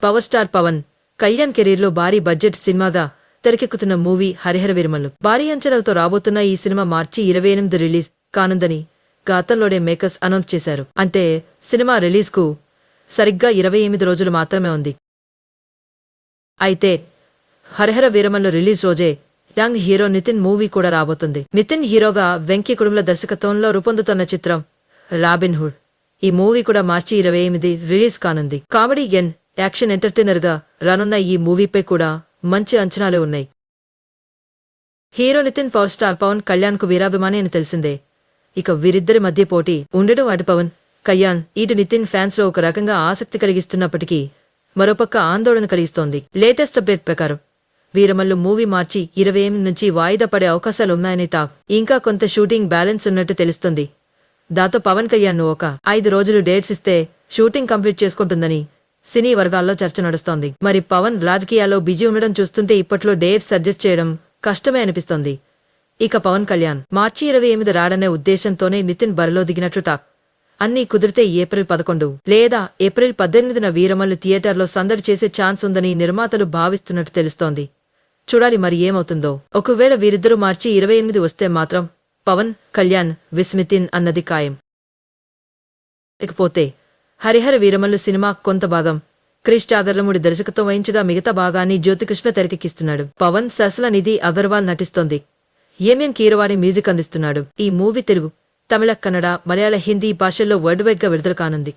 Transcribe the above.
Power star Pawan Kalyan కెరీర్లో భారీ budget సినిమాగా తెరకెక్కుతున్న మూవీ హరిహర వీరమల్లు. భారీ అంచనాలతో రాబోతున్న ఈ సినిమా మార్చి 28 రిలీజ్ కానుందని గతంలోనే మేకర్స్ అనౌన్స్ చేశారు. అంటే సినిమా రిలీజ్ కు సరిగ్గా 28 రోజులు మాత్రమే ఉంది. అయితే హరిహర వీరమల్లు రిలీజ్ రోజే యంగ్ హీరో నితిన్ మూవీ కూడా రాబోతుంది. నితిన్ హీరోగా వెంకీ కుడుముల దర్శకత్వంలో రూపొందుతున్న చిత్రం రాబిన్ హుడ్. ఈ మూవీ కూడా మార్చి 28 రిలీజ్ కానుంది. కామెడీ యాక్షన్ ఎంటర్టైనర్ గా రానున్న ఈ మూవీపై కూడా మంచి అంచనాలు ఉన్నాయి. Hero Nithin power star Pawan Kalyan కు వీరాభిమాని అని తెలిసిందే. ఇక వీరిద్దరి మధ్య పోటీ ఉండడం అటు పవన్ కళ్యాణ్ ఇటు నితిన్ ఫ్యాన్స్ లో ఒక రకంగా ఆసక్తి కలిగిస్తున్నప్పటికీ మరోపక్క ఆందోళన కలిగిస్తోంది. లేటెస్ట్ అప్డేట్ ప్రకారం వీరమల్లు మూవీ మార్చి 28 నుంచి వాయిదా పడే అవకాశాలున్నాయని టాక్. ఇంకా కొంత షూటింగ్ బ్యాలెన్స్ ఉన్నట్టు తెలుస్తుంది. దాంతో పవన్ కళ్యాణ్ ఒక 5 రోజులు డేట్స్ ఇస్తే షూటింగ్ కంప్లీట్ చేసుకుంటుందని సినీ వర్గాల్లో చర్చ నడుస్తోంది. మరి పవన్ రాజకీయాల్లో బిజీ ఉండడం చూస్తుంటే ఇప్పట్లో డేట్స్ అడ్జస్ట్ చేయడం కష్టమే అనిపిస్తోంది. ఇక పవన్ కళ్యాణ్ మార్చి 28 రాడనే ఉద్దేశంతోనే నితిన్ బరిలో దిగినట్లు టాక్. అన్నీ కుదిరితే ఏప్రిల్ 11 లేదా ఏప్రిల్ 18న వీరమల్లు థియేటర్లో సందడి చేసే ఛాన్స్ ఉందని నిర్మాతలు భావిస్తున్నట్టు తెలుస్తోంది. చూడాలి మరి ఏమవుతుందో. ఒకవేళ వీరిద్దరూ మార్చి 28 వస్తే మాత్రం పవన్ కళ్యాణ్ విస్మితిన్ అన్నది ఖాయం. ఇకపోతే హరిహర వీరమల్లు సినిమా కొంత భాగం క్రిష్ చాదర్లముడి దర్శకత్వం వహించగా మిగతా భాగాన్ని జ్యోతికృష్ణ తెరకెక్కిస్తున్నాడు. పవన్ సరసల నిధి అగర్వాల్ నటిస్తోంది. ఎంఎం కీరవాణి మ్యూజిక్ అందిస్తున్నాడు. ఈ మూవీ తెలుగు, తమిళ, కన్నడ, మలయాళ, హిందీ భాషల్లో వరల్డ్ వైడ్ గా విడుదల కానుంది.